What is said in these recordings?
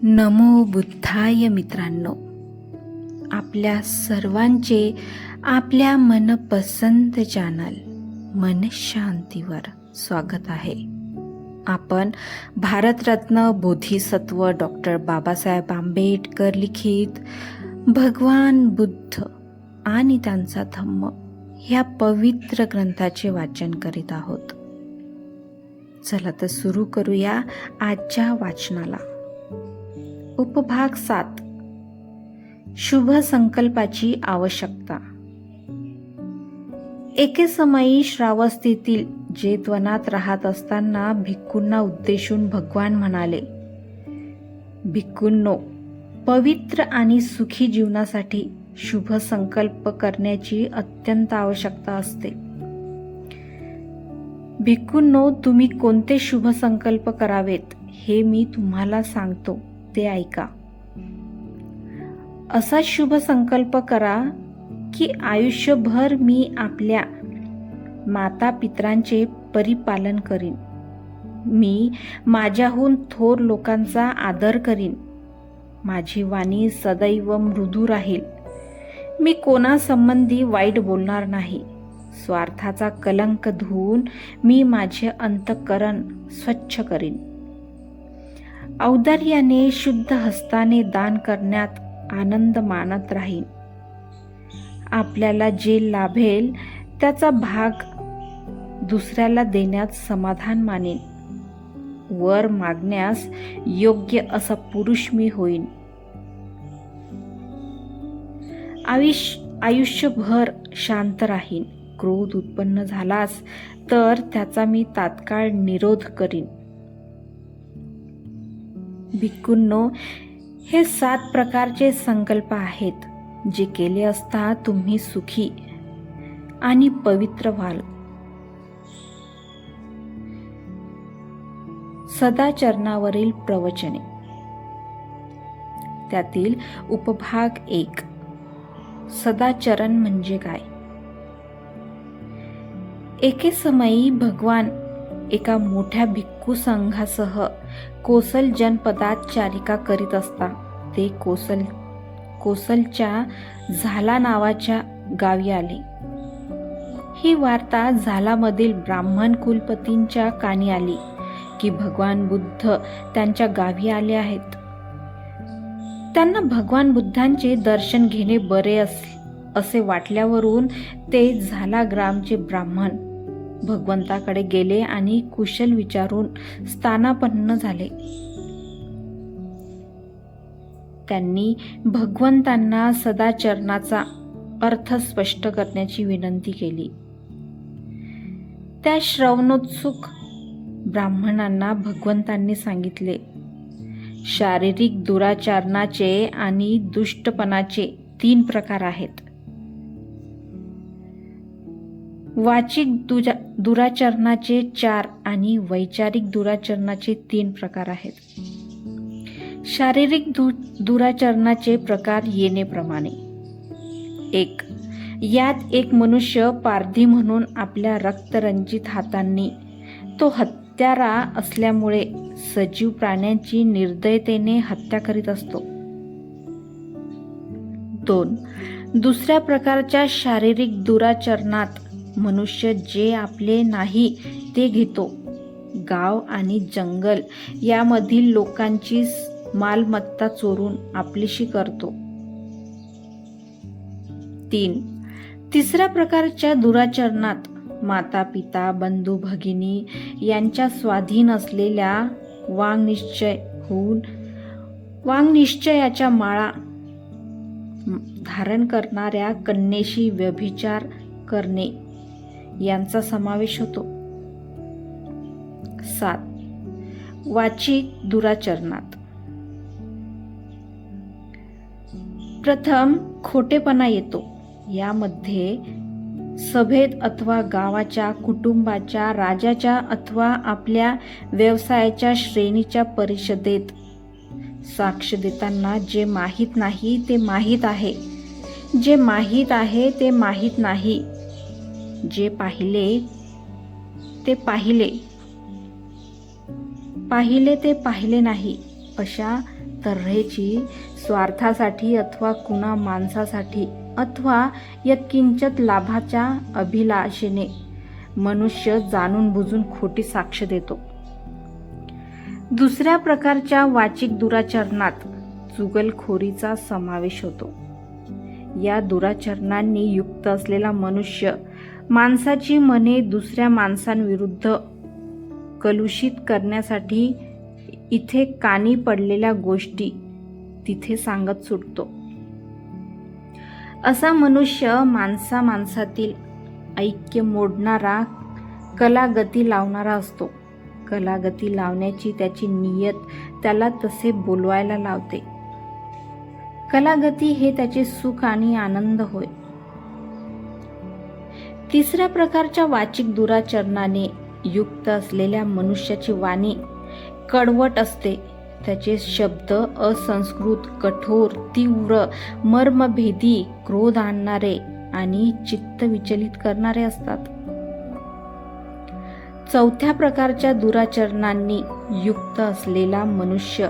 नमो बुद्धाय मित्रांनो, आपल्या सर्वांचे आपल्या मनपसंत चॅनल मन शांतीवर स्वागत आहे. आपण भारतरत्न बोधिसत्व डॉक्टर बाबासाहेब आंबेडकर लिखित भगवान बुद्ध आणि त्यांचा धम्म ह्या पवित्र ग्रंथाचे वाचन करीत आहोत. चला तर सुरू करूया आजच्या वाचनाला. उपभाग 7. शुभ संकल्पाची आवश्यकता. एके समयी श्रावस्तीतील जेतवनात राहत असताना भिक्खूंना उद्देशून भगवान म्हणाले, भिक्खूंनो, पवित्र आणि सुखी जीवनासाठी शुभ संकल्प करण्याची अत्यंत आवश्यकता असते. भिक्खूंनो, तुम्ही कोणते शुभ संकल्प करावेत हे मी तुम्हाला सांगतो, ते ऐका. असा शुभ संकल्प करा की आयुष्यभर मी आपल्या माता पितरांचे परिपालन करीन. मी माझ्याहून थोर लोकांचा आदर करीन. माझी वाणी सदैव मृदू राहील. मी कोणासंबंधी वाईट बोलणार नाही. स्वार्थाचा कलंक धुवून मी माझे अंतःकरण स्वच्छ करीन. औदार्याने शुद्ध हस्ताने दान करण्यात आनंद मानत राहीन. आपल्याला जे लाभेल त्याचा भाग दुसऱ्याला देण्यात समाधान मानेन. वर मागण्यास योग्य असा पुरुष मी होईन. आयुष्यभर शांत राहीन. क्रोध उत्पन्न झालास तर त्याचा मी तात्काळ निरोध करीन. भिक्खूंनो, हे 7 प्रकारचे संकल्प आहेत जे केले असता तुम्ही सुखी आणि पवित्र व्हाल. सदाचरणावरील प्रवचने. त्यातील उपभाग 1. सदाचरण म्हणजे काय. एके समयी भगवान एका मोठ्या भिक्खू संघासह कोसल जनपदात चारिका करीत असता ते कोसलच्या झाला नावाच्या गावी आले. ही वार्ता झालामधील ब्राह्मण कुलपतींच्या कानी आली की भगवान बुद्ध त्यांच्या गावी आले आहेत. त्यांना भगवान बुद्धांचे दर्शन घेणे बरे असे वाटल्यावरून ते झाला ग्रामचे ब्राह्मण भगवंताकडे गेले आणि कुशल विचारून स्थानापन्न झाले. त्यांनी भगवंतांना सदाचरणाचा अर्थ स्पष्ट करण्याची विनंती केली. त्या श्रवणोत्सुक ब्राह्मणांना भगवंतांनी सांगितले, शारीरिक दुराचरणाचे आणि दुष्टपणाचे 3 प्रकार आहेत. वाचिक दुराचरणाचे 4 आणि वैचारिक दुराचरणाचे 3 प्रकार आहेत. शारीरिक दुराचरणाचे प्रकार येणेप्रमाणे. 1. यात एक मनुष्य पारधी म्हणून आपल्या रक्तरंजित हातांनी, तो हत्यारा असल्यामुळे सजीव प्राण्यांची निर्दयतेने हत्या करीत असतो. 2. दुसऱ्या प्रकारच्या शारीरिक दुराचरणात मनुष्य जे आपले नाही ते घेतो. गाव आणि जंगल यामधील लोकांची मालमत्ता चोरून आपलीशी करतो. 3. तिसऱ्या प्रकारच्या दुराचरणात माता पिता बंधू भगिनी यांच्या स्वाधीन असलेल्या वाङ्निश्चयाच्या माळा धारण करणाऱ्या कन्येशी व्यभिचार करणे यांचा समावेश होतो. 7. वाचिक दुराचरणात प्रथम खोटेपणा येतो. यामध्ये सभेत अथवा गावाच्या, कुटुंबाच्या, राजाच्या अथवा आपल्या व्यवसायाच्या श्रेणीच्या परिषदेत साक्ष देताना जे माहीत नाही ते माहीत आहे, जे माहीत आहे ते माहीत नाही, जे पाहिले ते पाहिले ते पाहिले नाही, अशा तऱ्हेची स्वार्थासाठी अथवा कुणा माणसासाठी अथवा यत्किंचित लाभाच्या अभिलाषेने मनुष्य जाणून बुजून खोटी साक्ष देतो. दुसऱ्या प्रकारच्या वाचिक दुराचरणात चुगलखोरीचा समावेश होतो. या दुराचरणांनी युक्त असलेला मनुष्य माणसाची मने दुसऱ्या माणसांविरुद्ध कलुषित करण्यासाठी इथे कानी पडलेल्या गोष्टी तिथे सांगत सुटतो. असा मनुष्य माणसातील ऐक्य मोडणारा, कलागती लावणारा असतो. कलागती लावण्याची त्याची नियत त्याला तसे बोलवायला लावते. कलागती हे त्याचे सुख आणि आनंद होय. तिसऱ्या प्रकारच्या वाचिक दुराचरणाने युक्त असलेल्या मनुष्याची वाणी कडवट असते. त्याचे शब्द असंस्कृत, कठोर, तीव्र, मर्मभेदी, क्रोध आणणारे आणि चित्त विचलित करणारे असतात. चौथ्या प्रकारच्या दुराचरणांनी युक्त असलेला मनुष्य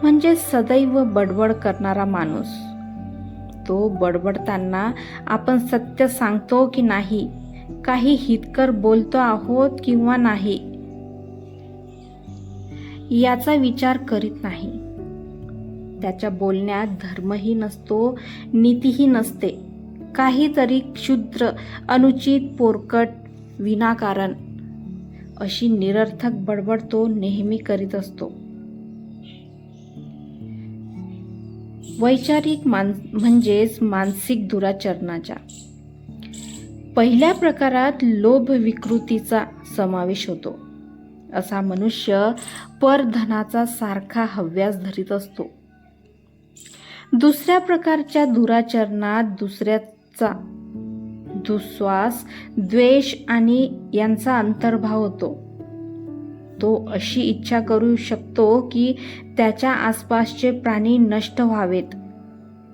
म्हणजे सदैव बडबड करणारा माणूस. तो बडबडताना आपण सत्य सांगतो की नाही, काही हितकर बोलतो आहोत किंवा नाही, याचा विचार करीत नाही. त्याच्या बोलण्यात धर्मही नसतो, नीतीही नसते. काहीतरी क्षुद्र, अनुचित, पोरकट, विनाकारण अशी निरर्थक बडबड तो नेहमी करीत असतो. वैचारिक म्हणजेच मानसिक दुराचरणाच्या पहिल्या प्रकारात लोभ विकृतीचा समावेश होतो. असा मनुष्य परधनाचा सारखा हव्यास धरीत असतो. दुसऱ्या प्रकारच्या दुराचरणात दुसऱ्याचा दुस्वास, द्वेष आणि यांचा अंतर्भाव होतो. तो अशी इच्छा करू शकतो की त्याच्या आसपासचे प्राणी नष्ट व्हावेत,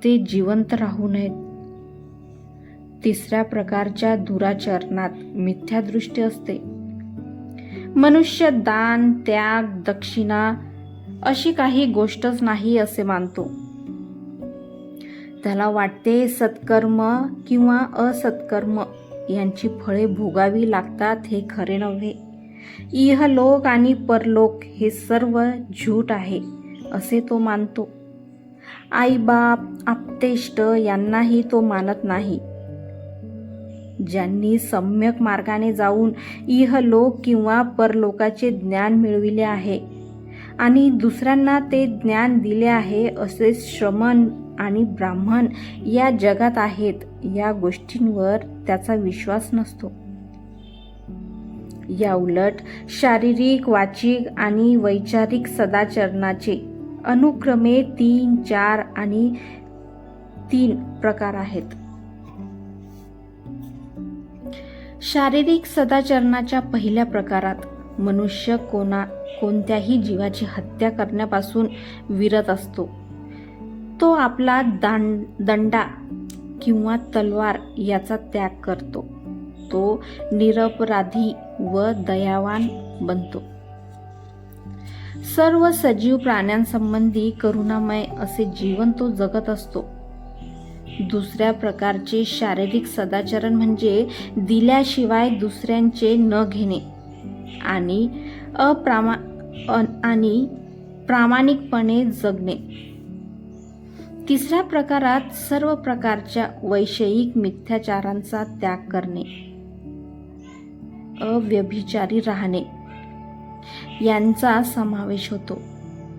ते जिवंत राहू नयेत. तिसऱ्या प्रकारच्या दुराचरणात मिथ्यादृष्टी असते. मनुष्य दान, त्याग, दक्षिणा अशी काही गोष्टच नाही असे मानतो. त्याला वाटते सत्कर्म किंवा असत्कर्म यांची फळे भोगावी लागतात हे खरे नव्हे. इहलोक आणि परलोक हे सर्व झूट आहे असे तो मानतो. आईबाप, आप्तेष्ट यांनाही तो मानत नाही. ज्यांनी सम्यक मार्गाने जाऊन इहलोक किंवा परलोकाचे ज्ञान मिळविले आहे आणि दुसऱ्यांना ते ज्ञान दिले आहे असे श्रमण आणि ब्राह्मण या जगात आहेत, या गोष्टींवर त्याचा विश्वास नसतो. या उलट शारीरिक, वाचिक आणि वैचारिक सदाचरणाचे अनुक्रमे 3, 4 आणि 3 प्रकार आहेत. शारीरिक सदाचरणाच्या पहिल्या प्रकारात मनुष्य कोणत्याही जीवाची हत्या करण्यापासून विरत असतो. तो आपला दंडा किंवा तलवार याचा त्याग करतो. तो निरपराधी व दयावान बनतो. सर्व सजीव प्राण्यांसंबंधी करुणामय असे जीवन तो जगत असतो. दुसऱ्या प्रकारचे शारीरिक सदाचरण म्हणजे दिल्याशिवाय दुसऱ्यांचे न घेणे आणि प्रामाणिकपणे जगणे. तिसऱ्या प्रकारात सर्व प्रकारच्या वैषयिक मिथ्याचारांचा त्याग करणे, अव्यभिचारी राहणे यांचा समावेश होतो.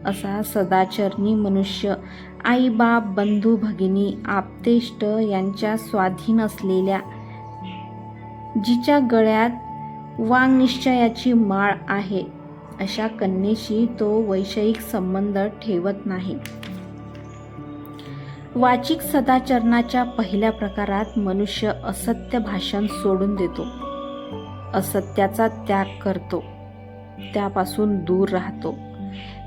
असा सदाचरणी मनुष्य आई बाप, बंधू भगिनी, आप्तेष्ट यांच्या स्वाधीन असलेल्या, जिच्या गळ्यात वाङ्निश्चयाची माळ आहे अशा कन्येशी तो वैषयिक संबंध ठेवत नाही. वाचिक सदाचरणाच्या पहिल्या प्रकारात मनुष्य असत्य भाषण सोडून देतो, असत्याचा त्याग करतो, त्यापासून दूर राहतो.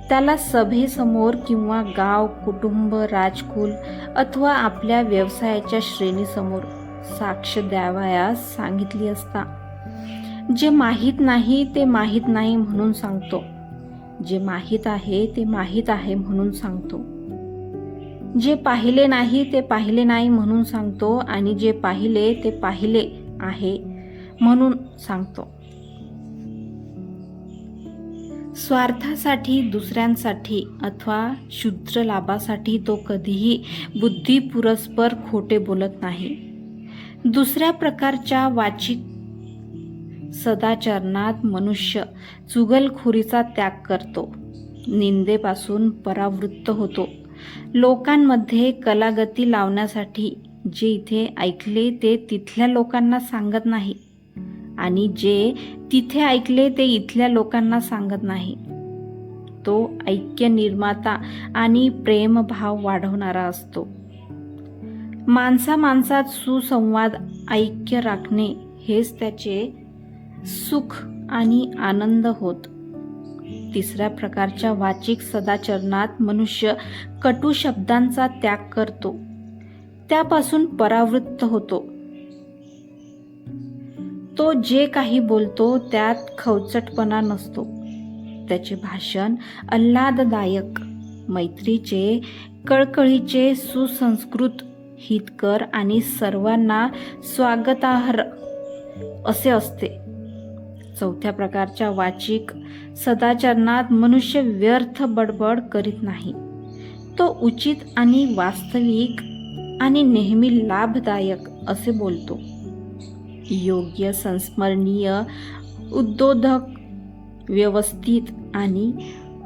त्याला सभेसमोर किंवा गाव, कुटुंब, राजकुल अथवा आपल्या व्यवसायाच्या श्रेणीसमोर साक्ष द्यावयास सांगितली असता जे माहीत नाही ते माहीत नाही म्हणून सांगतो. जे माहीत आहे ते माहीत आहे म्हणून सांगतो, जे पाहिले नाही ते पाहिले नाही म्हणून सांगतो, आणि जे पाहिले ते पाहिले आहे म्हणून सांगतो. स्वार्थासाठी, दुसऱ्यांसाठी अथवा क्षुद्र लाभासाठी तो कधीही बुद्धिपुरस्पर खोटे बोलत नाही. दुसऱ्या प्रकारच्या वाचिक सदाचरणात मनुष्य चुगलखोरीचा त्याग करतो, निंदेपासून परावृत्त होतो. लोकांमध्ये कलागती लावण्यासाठी जे इथे ऐकले ते तिथल्या लोकांना सांगत नाही, आणि जे तिथे ऐकले ते इथल्या लोकांना सांगत नाही. तो ऐक्य निर्माता आणि प्रेमभाव वाढवणारा असतो. माणसा माणसात सुसंवाद, ऐक्य राखणे हेच त्याचे सुख आणि आनंद होत. तिसऱ्या प्रकारच्या वाचिक सदाचरणात मनुष्य कटू शब्दांचा त्याग करतो, त्यापासून परावृत्त होतो. तो जे काही बोलतो त्यात खवचटपणा नसतो. त्याचे भाषण आल्हाददायक, मैत्रीचे, कळकळीचे, सुसंस्कृत, हितकर आणि सर्वांना स्वागतार्ह असे असते. चौथ्या प्रकारच्या वाचिक सदाचरणात मनुष्य व्यर्थ बडबड करीत नाही. तो उचित आणि वास्तविक आणि नेहमी लाभदायक असे बोलतो. योग्य, संस्मरणीय, उद्बोधक, व्यवस्थित आणि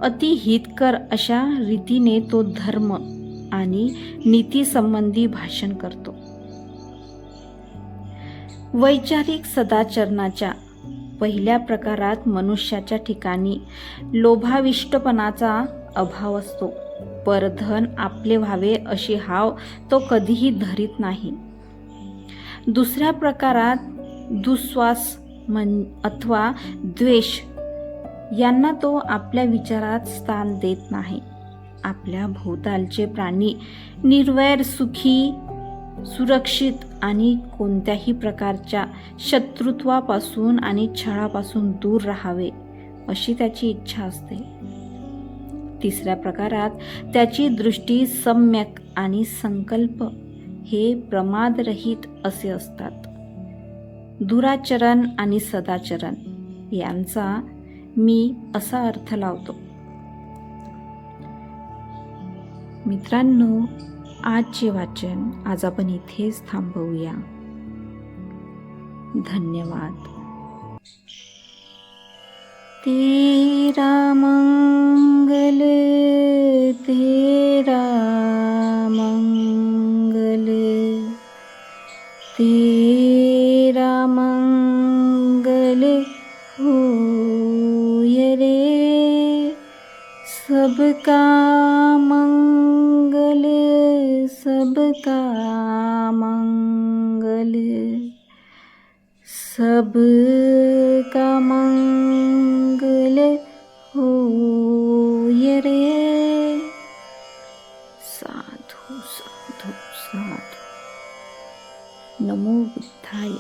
अतिहितकर अशा रीतीने तो धर्म आणि नीतीसंबंधी भाषण करतो. वैचारिक सदाचरणाच्या पहिल्या प्रकारात मनुष्याच्या ठिकाणी लोभाविष्टपणाचा अभाव असतो. परधन आपले व्हावे अशी हाव तो कधीही धरीत नाही. दुसऱ्या प्रकारात दुस्वास अथवा द्वेष यांना तो आपल्या विचारात स्थान देत नाही. आपल्या भोवतालचे प्राणी निर्वैर, सुखी, सुरक्षित आणि कोणत्याही प्रकारच्या शत्रुत्वापासून आणि छळापासून दूर राहावे अशी त्याची इच्छा असते. तिसऱ्या प्रकारात त्याची दृष्टी सम्यक आणि संकल्प हे प्रमादरहित असे असतात. दुराचरण आणि सदाचरण यांचा मी असा अर्थ लावतो. मित्रांनो, आजचे वाचन आज आपण इथेच थांबवूया. धन्यवाद. तेरा मंगल, तेरा मंगल, तेरा मंगल होय रे. सबका मंगल, सबका मंगल, सबका मंगल होय रे. साधु साधु साधु. नमो बुद्धाय.